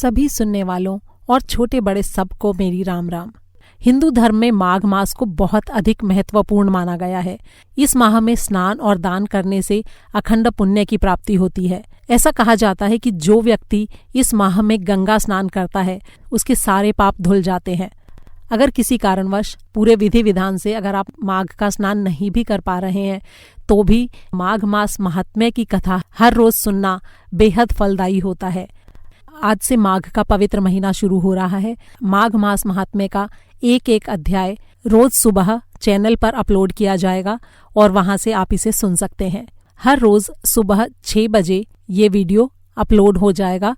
सभी सुनने वालों और छोटे बड़े सबको मेरी राम राम। हिंदू धर्म में माघ मास को बहुत अधिक महत्वपूर्ण माना गया है। इस माह में स्नान और दान करने से अखंड पुण्य की प्राप्ति होती है। ऐसा कहा जाता है कि जो व्यक्ति इस माह में गंगा स्नान करता है उसके सारे पाप धुल जाते हैं। अगर किसी कारणवश पूरे विधि विधान से अगर आप माघ का स्नान नहीं भी कर पा रहे हैं तो भी माघ मास महात्म्य की कथा हर रोज सुनना बेहद फलदायी होता है। आज से माघ का पवित्र महीना शुरू हो रहा है। माघ मास महात्म्य का एक एक अध्याय रोज सुबह चैनल पर अपलोड किया जाएगा और वहां से आप इसे सुन सकते हैं। हर रोज सुबह 6 बजे ये वीडियो अपलोड हो जाएगा।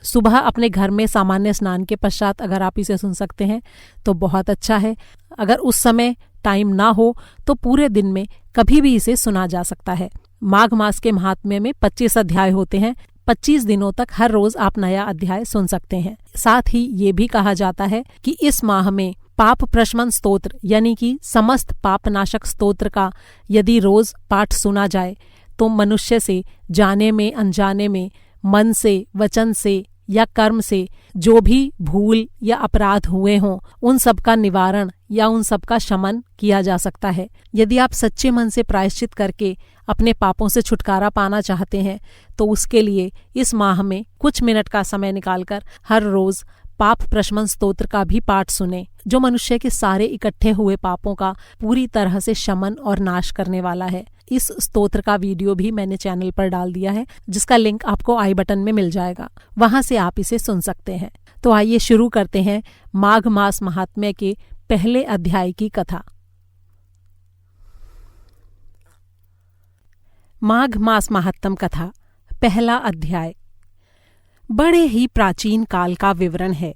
सुबह अपने घर में सामान्य स्नान के पश्चात अगर आप इसे सुन सकते हैं तो बहुत अच्छा है। अगर उस समय टाइम ना हो तो पूरे दिन में कभी भी इसे सुना जा सकता है। माघ मास के महात्म्य में 25 अध्याय होते हैं। 25 दिनों तक हर रोज आप नया अध्याय सुन सकते हैं। साथ ही ये भी कहा जाता है कि इस माह में पाप प्रशमन स्तोत्र यानी कि समस्त पापनाशक स्तोत्र का यदि रोज पाठ सुना जाए तो मनुष्य से जाने में अनजाने में मन से वचन से या कर्म से जो भी भूल या अपराध हुए हों उन सब का निवारण या उन सब का शमन किया जा सकता है। यदि आप सच्चे मन से प्रायश्चित करके अपने पापों से छुटकारा पाना चाहते हैं तो उसके लिए इस माह में कुछ मिनट का समय निकालकर हर रोज पाप प्रशमन स्तोत्र का भी पाठ सुने, जो मनुष्य के सारे इकट्ठे हुए पापों का पूरी तरह से शमन और नाश करने वाला है। इस स्तोत्र का वीडियो भी मैंने चैनल पर डाल दिया है, जिसका लिंक आपको आई बटन में मिल जाएगा। वहां से आप इसे सुन सकते हैं। तो आइए शुरू करते हैं माघ मास महात्म्य के पहले अध्याय की कथा। माघ मास महात्म कथा, पहला अध्याय। बड़े ही प्राचीन काल का विवरण है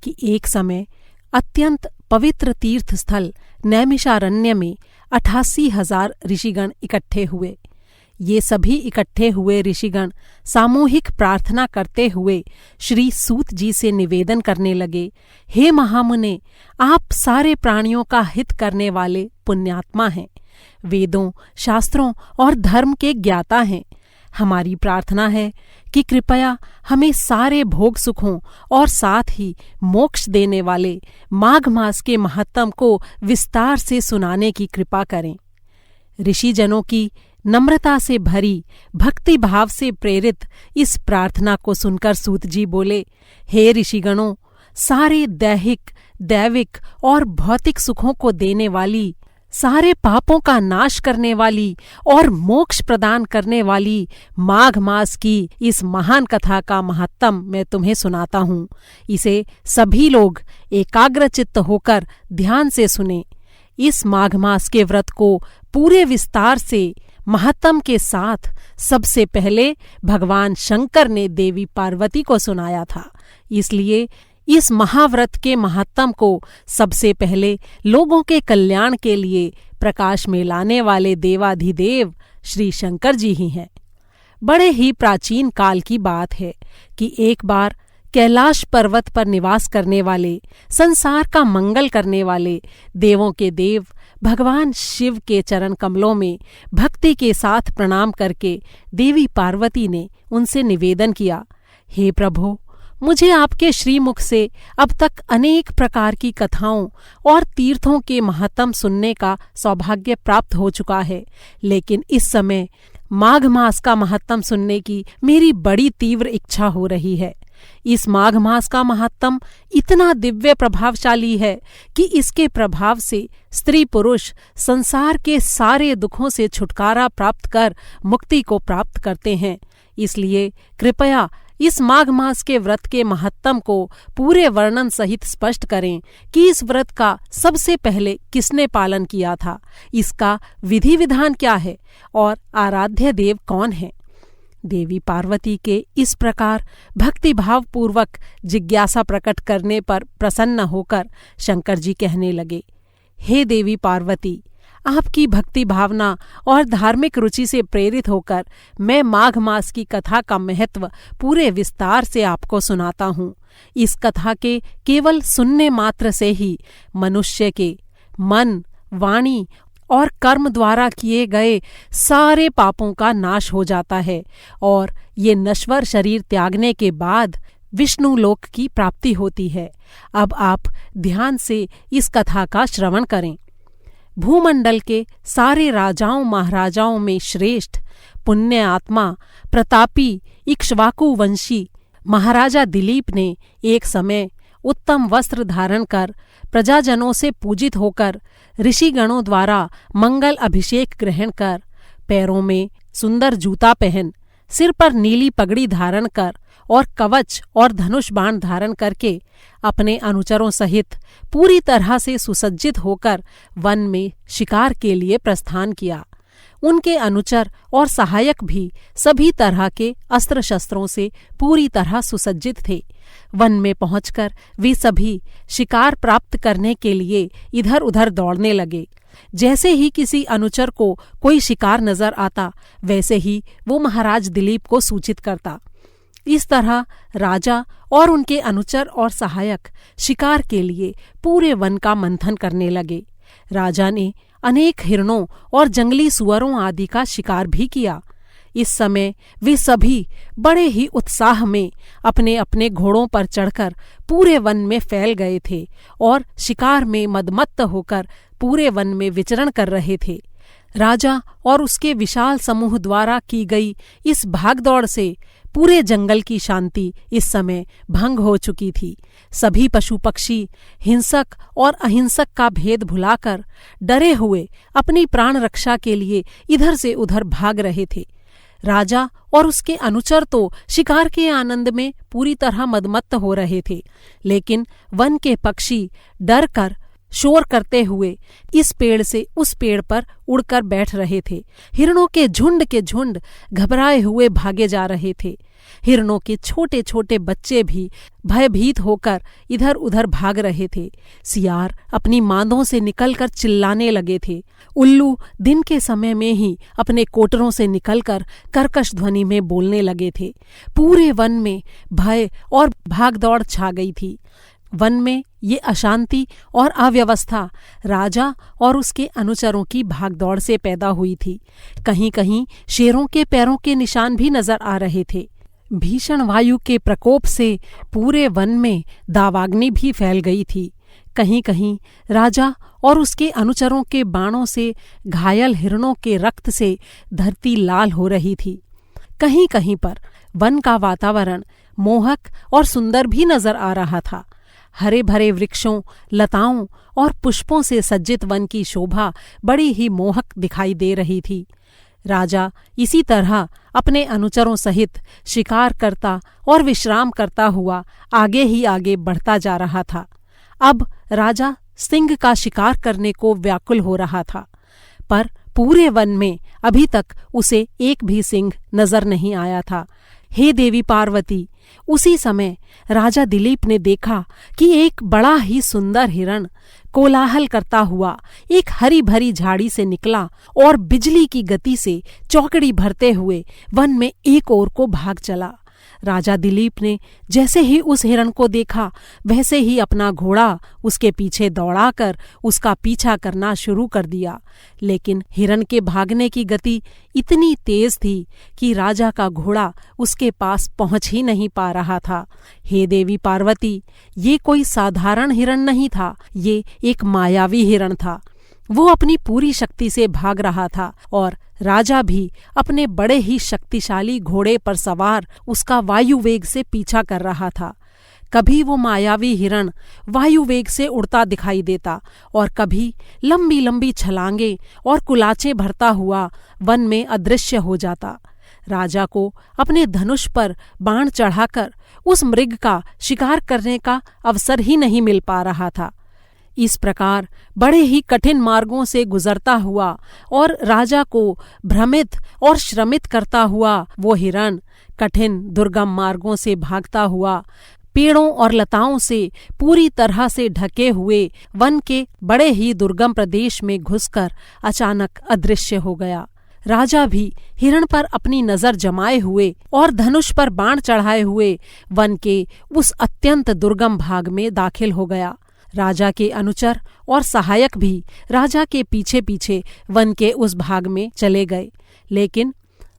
कि एक समय अत्यंत पवित्र तीर्थ स्थल नैमिषारण्य में 88,000 ऋषिगण इकट्ठे हुए। ये सभी इकट्ठे हुए ऋषिगण सामूहिक प्रार्थना करते हुए श्री सूत जी से निवेदन करने लगे, हे महामुने, आप सारे प्राणियों का हित करने वाले पुण्यात्मा हैं, वेदों, शास्त्रों और धर्म के ज्ञाता हैं। हमारी प्रार्थना है कि कृपया हमें सारे भोग सुखों और साथ ही मोक्ष देने वाले माघ मास के महत्तम को विस्तार से सुनाने की कृपा करें। ऋषिजनों की नम्रता से भरी भक्ति भाव से प्रेरित इस प्रार्थना को सुनकर सूत जी बोले, हे ऋषिगणों, सारे दैहिक, दैविक और भौतिक सुखों को देने वाली, सारे पापों का नाश करने वाली और मोक्ष प्रदान करने वाली माघ मास की इस महान कथा का महात्म मैं तुम्हें सुनाता हूँ। इसे सभी लोग एकाग्रचित्त होकर ध्यान से सुने। इस माघ मास के व्रत को पूरे विस्तार से महात्म के साथ सबसे पहले भगवान शंकर ने देवी पार्वती को सुनाया था। इसलिए इस महाव्रत के महात्म को सबसे पहले लोगों के कल्याण के लिए प्रकाश में लाने वाले देवाधिदेव श्री शंकर जी ही हैं। बड़े ही प्राचीन काल की बात है कि एक बार कैलाश पर्वत पर निवास करने वाले, संसार का मंगल करने वाले देवों के देव भगवान शिव के चरण कमलों में भक्ति के साथ प्रणाम करके देवी पार्वती ने उनसे निवेदन किया, हे प्रभु, मुझे आपके श्रीमुख से अब तक अनेक प्रकार की कथाओं और तीर्थों के महात्म सुनने का सौभाग्य प्राप्त हो चुका है, लेकिन इस समय माघ मास का महात्म सुनने की मेरी बड़ी तीव्र इच्छा हो रही है। इस माघ मास का महात्म इतना दिव्य प्रभावशाली है कि इसके प्रभाव से स्त्री पुरुष संसार के सारे दुखों से छुटकारा प्राप्त कर मुक्ति को प्राप्त करते हैं। इसलिए कृपया इस माघ मास के व्रत के महत्तम को पूरे वर्णन सहित स्पष्ट करें कि इस व्रत का सबसे पहले किसने पालन किया था, इसका विधि विधान क्या है और आराध्य देव कौन है। देवी पार्वती के इस प्रकार भक्तिभाव पूर्वक जिज्ञासा प्रकट करने पर प्रसन्न होकर शंकर जी कहने लगे, हे देवी पार्वती, आपकी भक्ति भावना और धार्मिक रुचि से प्रेरित होकर मैं माघ मास की कथा का महत्व पूरे विस्तार से आपको सुनाता हूँ। इस कथा के केवल सुनने मात्र से ही मनुष्य के मन, वाणी और कर्म द्वारा किए गए सारे पापों का नाश हो जाता है और ये नश्वर शरीर त्यागने के बाद विष्णु लोक की प्राप्ति होती है। अब आप ध्यान से इस कथा का श्रवण करें। भूमंडल के सारे राजाओं महाराजाओं में श्रेष्ठ पुण्य आत्मा प्रतापी इक्ष्वाकु वंशी महाराजा दिलीप ने एक समय उत्तम वस्त्र धारण कर प्रजाजनों से पूजित होकर ऋषिगणों द्वारा मंगल अभिषेक ग्रहण कर पैरों में सुंदर जूता पहन सिर पर नीली पगड़ी धारण कर और कवच और धनुष बाण धारण करके अपने अनुचरों सहित पूरी तरह से सुसज्जित होकर वन में शिकार के लिए प्रस्थान किया। उनके अनुचर और सहायक भी सभी तरह के अस्त्र शस्त्रों से पूरी तरह सुसज्जित थे। वन में पहुंचकर वे सभी शिकार प्राप्त करने के लिए इधर उधर दौड़ने लगे। जैसे ही किसी अनुचर को कोई शिकार नजर आता वैसे ही वो महाराज दिलीप को सूचित करता। इस तरह राजा और उनके अनुचर और सहायक शिकार के लिए पूरे वन का मंथन करने लगे। राजा ने अनेक हिरणों और जंगली सुअरों आदि का शिकार भी किया। इस समय वे सभी बड़े ही उत्साह में अपने अपने घोड़ों पर चढ़कर पूरे वन में फैल गए थे और शिकार में मदमत्त होकर पूरे वन में विचरण कर रहे थे। राजा और उसके विशाल समूह द्वारा की गई इस भागदौड़ से पूरे जंगल की शांति इस समय भंग हो चुकी थी। सभी पशु पक्षी हिंसक और अहिंसक का भेद भुलाकर डरे हुए अपनी प्राण रक्षा के लिए इधर से उधर भाग रहे थे। राजा और उसके अनुचर तो शिकार के आनंद में पूरी तरह मदमत्त हो रहे थे, लेकिन वन के पक्षी डर कर शोर करते हुए इस पेड़ से उस पेड़ पर उड़कर बैठ रहे थे। हिरणों के झुंड घबराए हुए भागे जा रहे थे। हिरणों के छोटे छोटे बच्चे भी भयभीत होकर इधर उधर भाग रहे थे। सियार अपनी मांदों से निकलकर चिल्लाने लगे थे। उल्लू दिन के समय में ही अपने कोटरों से निकलकर कर्कश ध्वनि में बोलने लगे थे। पूरे वन में भय और भागदौड़ छा गई थी। वन में ये अशांति और अव्यवस्था राजा और उसके अनुचरों की भागदौड़ से पैदा हुई थी। कहीं कहीं शेरों के पैरों के निशान भी नजर आ रहे थे। भीषण वायु के प्रकोप से पूरे वन में दावाग्नि भी फैल गई थी। कहीं कहीं राजा और उसके अनुचरों के बाणों से घायल हिरणों के रक्त से धरती लाल हो रही थी। कहीं कहीं पर वन का वातावरण मोहक और सुंदर भी नजर आ रहा था। हरे भरे वृक्षों, लताओं और पुष्पों से सज्जित वन की शोभा बड़ी ही मोहक दिखाई दे रही थी। राजा इसी तरह अपने अनुचरों सहित शिकार करता और विश्राम करता हुआ आगे ही आगे बढ़ता जा रहा था। अब राजा सिंह का शिकार करने को व्याकुल हो रहा था, पर पूरे वन में अभी तक उसे एक भी सिंह नजर नहीं आया था। हे देवी पार्वती, उसी समय राजा दिलीप ने देखा कि एक बड़ा ही सुंदर हिरण कोलाहल करता हुआ एक हरी भरी झाड़ी से निकला और बिजली की गति से चौकड़ी भरते हुए वन में एक ओर को भाग चला। राजा दिलीप ने जैसे ही उस हिरण को देखा वैसे ही अपना घोड़ा उसके पीछे दौड़ाकर उसका पीछा करना शुरू कर दिया, लेकिन हिरण के भागने की गति इतनी तेज थी कि राजा का घोड़ा उसके पास पहुंच ही नहीं पा रहा था। हे देवी पार्वती, ये कोई साधारण हिरण नहीं था, ये एक मायावी हिरण था। वो अपनी पूरी शक्ति से भाग रहा था और राजा भी अपने बड़े ही शक्तिशाली घोड़े पर सवार उसका वायु वेग से पीछा कर रहा था। कभी वो मायावी हिरण वायु वेग से उड़ता दिखाई देता और कभी लंबी लंबी छलांगे और कुलाचे भरता हुआ वन में अदृश्य हो जाता। राजा को अपने धनुष पर बाण चढ़ाकर उस मृग का शिकार करने का अवसर ही नहीं मिल पा रहा था। इस प्रकार बड़े ही कठिन मार्गों से गुजरता हुआ और राजा को भ्रमित और श्रमित करता हुआ वो हिरण कठिन दुर्गम मार्गों से भागता हुआ पेड़ों और लताओं से पूरी तरह से ढके हुए वन के बड़े ही दुर्गम प्रदेश में घुसकर अचानक अदृश्य हो गया। राजा भी हिरण पर अपनी नजर जमाए हुए और धनुष पर बाण चढ़ाए हुए वन के उस अत्यंत दुर्गम भाग में दाखिल हो गया। राजा के अनुचर और सहायक भी राजा के पीछे पीछे वन के उस भाग में चले गए, लेकिन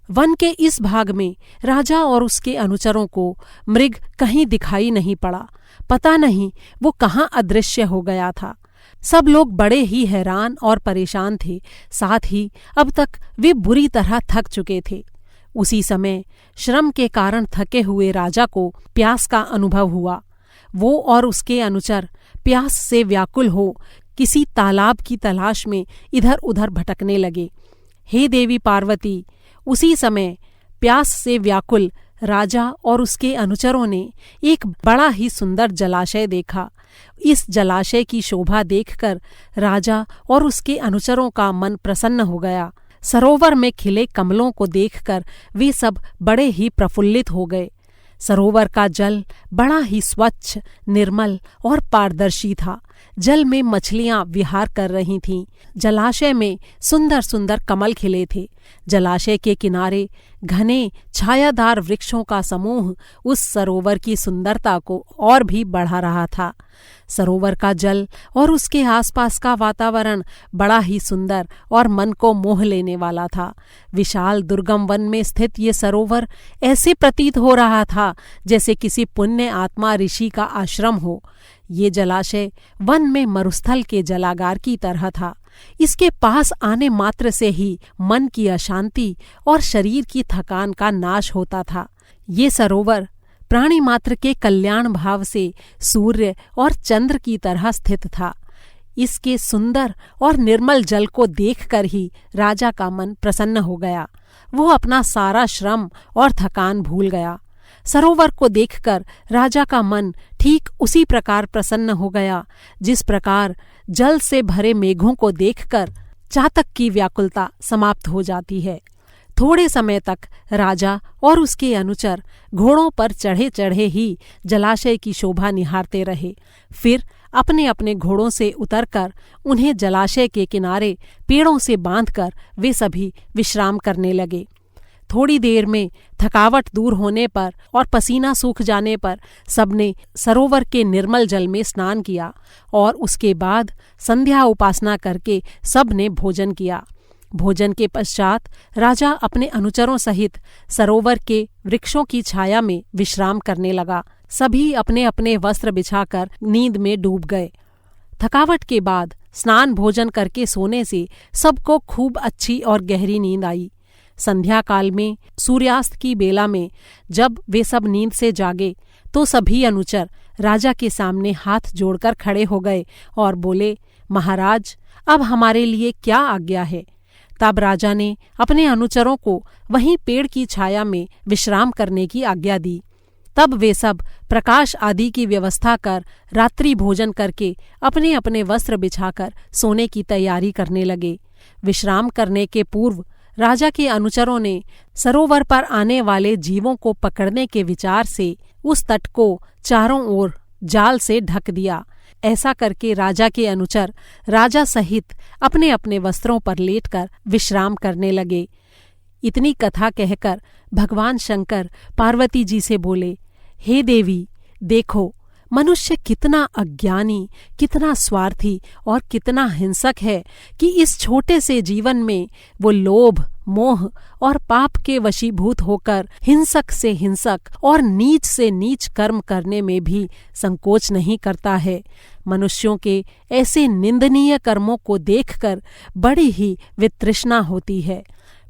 वन के इस भाग में राजा और उसके अनुचरों को मृग कहीं दिखाई नहीं पड़ा। पता नहीं वो कहाँ अदृश्य हो गया था। सब लोग बड़े ही हैरान और परेशान थे। साथ ही अब तक वे बुरी तरह थक चुके थे। उसी समय श्रम के कारण थके हुए राजा को प्यास का अनुभव हुआ। वो और उसके अनुचर प्यास से व्याकुल हो किसी तालाब की तलाश में इधर उधर भटकने लगे। हे देवी पार्वती, उसी समय प्यास से व्याकुल राजा और उसके अनुचरों ने एक बड़ा ही सुंदर जलाशय देखा। इस जलाशय की शोभा देखकर राजा और उसके अनुचरों का मन प्रसन्न हो गया। सरोवर में खिले कमलों को देखकर वे सब बड़े ही प्रफुल्लित हो गए। सरोवर का जल बड़ा ही स्वच्छ, निर्मल और पारदर्शी था। जल में मछलियां विहार कर रही थीं। जलाशय में सुंदर सुंदर कमल खिले थे। जलाशय के किनारे घने छायादार वृक्षों का समूह उस सरोवर की सुंदरता को और भी बढ़ा रहा था। सरोवर का जल और उसके आसपास का वातावरण बड़ा ही सुंदर और मन को मोह लेने वाला था। विशाल दुर्गम वन में स्थित ये सरोवर ऐसे प्रतीत हो रहा था जैसे किसी पुण्य आत्मा ऋषि का आश्रम हो। ये जलाशय वन में मरुस्थल के जलागार की तरह था। इसके पास आने मात्र से ही मन की अशांति और शरीर की थकान का नाश होता था। ये सरोवर प्राणी मात्र के कल्याण भाव से सूर्य और चंद्र की तरह स्थित था। इसके सुंदर और निर्मल जल को देखकर ही राजा का मन प्रसन्न हो गया। वो अपना सारा श्रम और थकान भूल गया। सरोवर को देखकर राजा का मन ठीक उसी प्रकार प्रसन्न हो गया जिस प्रकार जल से भरे मेघों को देखकर चातक की व्याकुलता समाप्त हो जाती है। थोड़े समय तक राजा और उसके अनुचर घोड़ों पर चढ़े चढ़े ही जलाशय की शोभा निहारते रहे। फिर अपने अपने घोड़ों से उतरकर उन्हें जलाशय के किनारे पेड़ों से बांधकर वे सभी विश्राम करने लगे। थोड़ी देर में थकावट दूर होने पर और पसीना सूख जाने पर सबने सरोवर के निर्मल जल में स्नान किया और उसके बाद संध्या उपासना करके सबने भोजन किया। भोजन के पश्चात राजा अपने अनुचरों सहित सरोवर के वृक्षों की छाया में विश्राम करने लगा। सभी अपने अपने वस्त्र बिछाकर नींद में डूब गए। थकावट के बाद स्नान भोजन करके सोने से सबको खूब अच्छी और गहरी नींद आई। संध्या काल में सूर्यास्त की बेला में जब वे सब नींद से जागे तो सभी अनुचर राजा के सामने हाथ जोड़कर खड़े हो गए और बोले, महाराज, अब हमारे लिए क्या आज्ञा है? तब राजा ने अपने अनुचरों को वहीं पेड़ की छाया में विश्राम करने की आज्ञा दी। तब वे सब प्रकाश आदि की व्यवस्था कर रात्रि भोजन करके अपने अपने वस्त्र बिछाकर सोने की तैयारी करने लगे। विश्राम करने के पूर्व राजा के अनुचरों ने सरोवर पर आने वाले जीवों को पकड़ने के विचार से उस तट को चारों ओर जाल से ढक दिया। ऐसा करके राजा के अनुचर राजा सहित अपने अपने वस्त्रों पर लेटकर विश्राम करने लगे। इतनी कथा कहकर भगवान शंकर पार्वती जी से बोले, हे देवी, देखो मनुष्य कितना अज्ञानी, कितना स्वार्थी और कितना हिंसक है कि इस छोटे से जीवन में वो लोभ, मोह और पाप के वशीभूत होकर हिंसक से हिंसक और नीच से नीच कर्म करने में भी संकोच नहीं करता है। मनुष्यों के ऐसे निंदनीय कर्मों को देखकर बड़ी ही वितृष्णा होती है।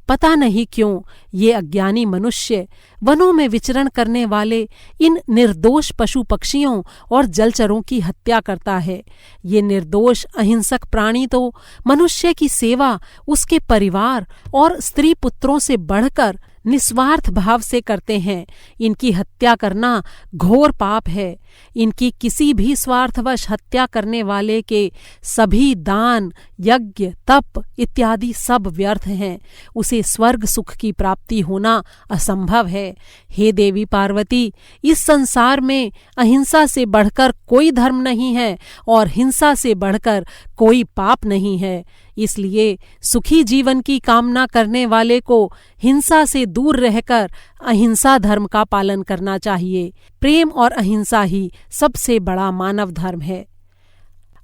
पता नहीं क्यों ये अज्ञानी मनुष्य वनों में विचरण करने वाले इन निर्दोष पशु पक्षियों और जलचरों की हत्या करता है। ये निर्दोष अहिंसक प्राणी तो मनुष्य की सेवा उसके परिवार और स्त्री पुत्रों से बढ़कर निस्वार्थ भाव से करते हैं। इनकी हत्या करना घोर पाप है। इनकी किसी भी स्वार्थवश हत्या करने वाले के सभी दान, यज्ञ, तप इत्यादि सब व्यर्थ हैं। उसे स्वर्ग सुख की प्राप्ति होना असंभव है। हे देवी पार्वती, इस संसार में अहिंसा से बढ़कर कोई धर्म नहीं है और हिंसा से बढ़कर कोई पाप नहीं है। इसलिए सुखी जीवन की कामना करने वाले को हिंसा से दूर रहकर अहिंसा धर्म का पालन करना चाहिए। प्रेम और अहिंसा ही सबसे बड़ा मानव धर्म है।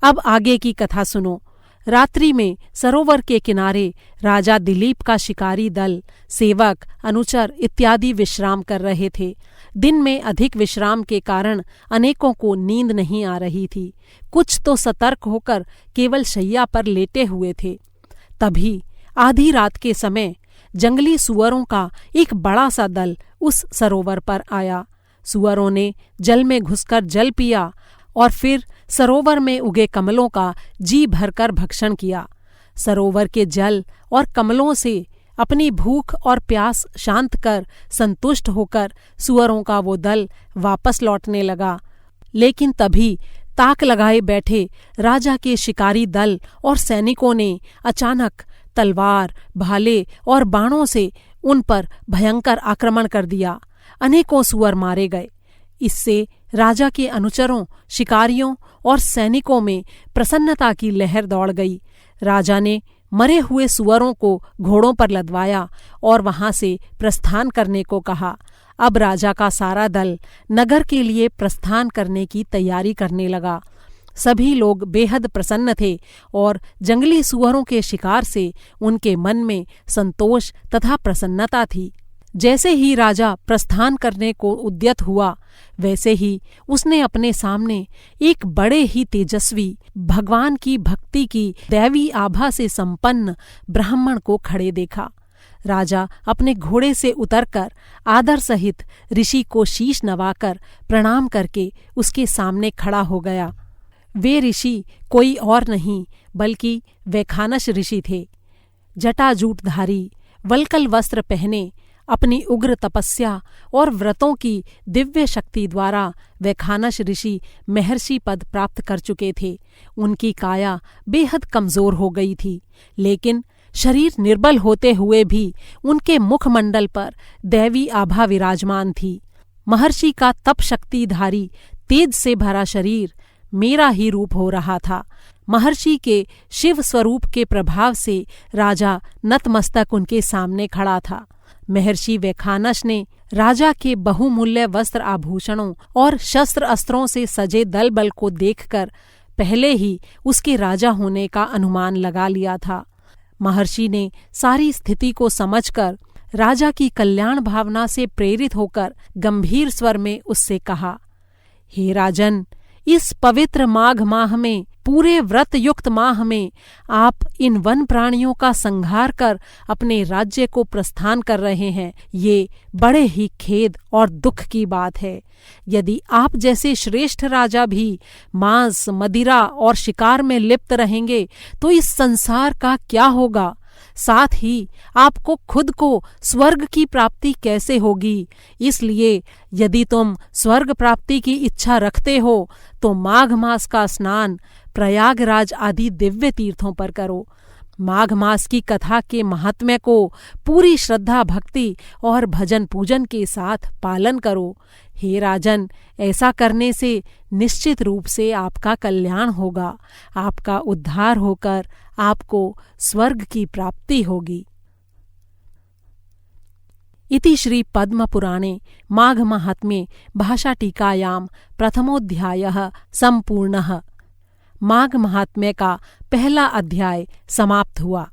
अब आगे की कथा सुनो। रात्रि में सरोवर के किनारे राजा दिलीप का शिकारी दल, सेवक, अनुचर इत्यादि विश्राम कर रहे थे। दिन में अधिक विश्राम के कारण अनेकों को नींद नहीं आ रही थी। कुछ तो सतर्क होकर केवल शैया पर लेटे हुए थे। तभी आधी रात के समय जंगली सुअरों का एक बड़ा सा दल उस सरोवर पर आया। सुअरों ने जल में घुसकर जल पिया और फिर सरोवर में उगे कमलों का जी भरकर भक्षण किया। सरोवर के जल और कमलों से अपनी भूख और प्यास शांत कर संतुष्ट होकर सुअरों का वो दल वापस लौटने लगा। लेकिन तभी ताक लगाए बैठे राजा के शिकारी दल और सैनिकों ने अचानक तलवार, भाले और बाणों से उन पर भयंकर आक्रमण कर दिया। अनेकों सुअर मारे गए। इससे राजा के अनुचरों, शिकारियों और सैनिकों में प्रसन्नता की लहर दौड़ गई। राजा ने मरे हुए सुअरों को घोड़ों पर लदवाया और वहां से प्रस्थान करने को कहा। अब राजा का सारा दल नगर के लिए प्रस्थान करने की तैयारी करने लगा। सभी लोग बेहद प्रसन्न थे और जंगली सुअरों के शिकार से उनके मन में संतोष तथा प्रसन्नता थी। जैसे ही राजा प्रस्थान करने को उद्यत हुआ, वैसे ही उसने अपने सामने एक बड़े ही तेजस्वी, भगवान की भक्ति की दैवी आभा से संपन्न ब्राह्मण को खड़े देखा। राजा अपने घोड़े से उतरकर आदर सहित ऋषि को शीश नवाकर प्रणाम करके उसके सामने खड़ा हो गया। वे ऋषि कोई और नहीं बल्कि वैखानस ऋषि थे। जटाजूटधारी, वल्कल वस्त्र पहने, अपनी उग्र तपस्या और व्रतों की दिव्य शक्ति द्वारा वैखानस ऋषि महर्षि पद प्राप्त कर चुके थे। उनकी काया बेहद कमजोर हो गई थी, लेकिन शरीर निर्बल होते हुए भी उनके मुखमंडल पर दैवी आभा विराजमान थी। महर्षि का तप शक्तिधारी, तेज से भरा शरीर मेरा ही रूप हो रहा था। महर्षि के शिव स्वरूप के प्रभाव से राजा नतमस्तक उनके सामने खड़ा था। महर्षि वैखानस ने राजा के बहुमूल्य वस्त्र आभूषणों और शस्त्र अस्त्रों से सजे दल बल को देखकर पहले ही उसके राजा होने का अनुमान लगा लिया था। महर्षि ने सारी स्थिति को समझकर राजा की कल्याण भावना से प्रेरित होकर गंभीर स्वर में उससे कहा, हे राजन, इस पवित्र माघ माह में, पूरे व्रत युक्त माह में आप इन वन प्राणियों का संहार कर अपने राज्य को प्रस्थान कर रहे हैं। ये बड़े ही खेद और दुख की बात है। यदि आप जैसे श्रेष्ठ राजा भी मांस, मदिरा और शिकार में लिप्त रहेंगे तो इस संसार का क्या होगा? साथ ही आपको खुद को स्वर्ग की प्राप्ति कैसे होगी? इसलिए यदि तुम स्वर्ग प्राप्ति की इच्छा रखते हो तो माघ मास का स्नान प्रयागराज आदि दिव्य तीर्थों पर करो। माघ मास की कथा के महात्म्य को पूरी श्रद्धा, भक्ति और भजन पूजन के साथ पालन करो। हे राजन, ऐसा करने से निश्चित रूप से आपका कल्याण होगा। आपका उद्धार होकर आपको स्वर्ग की प्राप्ति होगी। इति श्री पद्म पुराणे माघ महात्म्ये भाषाटीकायां प्रथमोऽध्यायः सम्पूर्णः। माघ महात्म्य का पहला अध्याय समाप्त हुआ।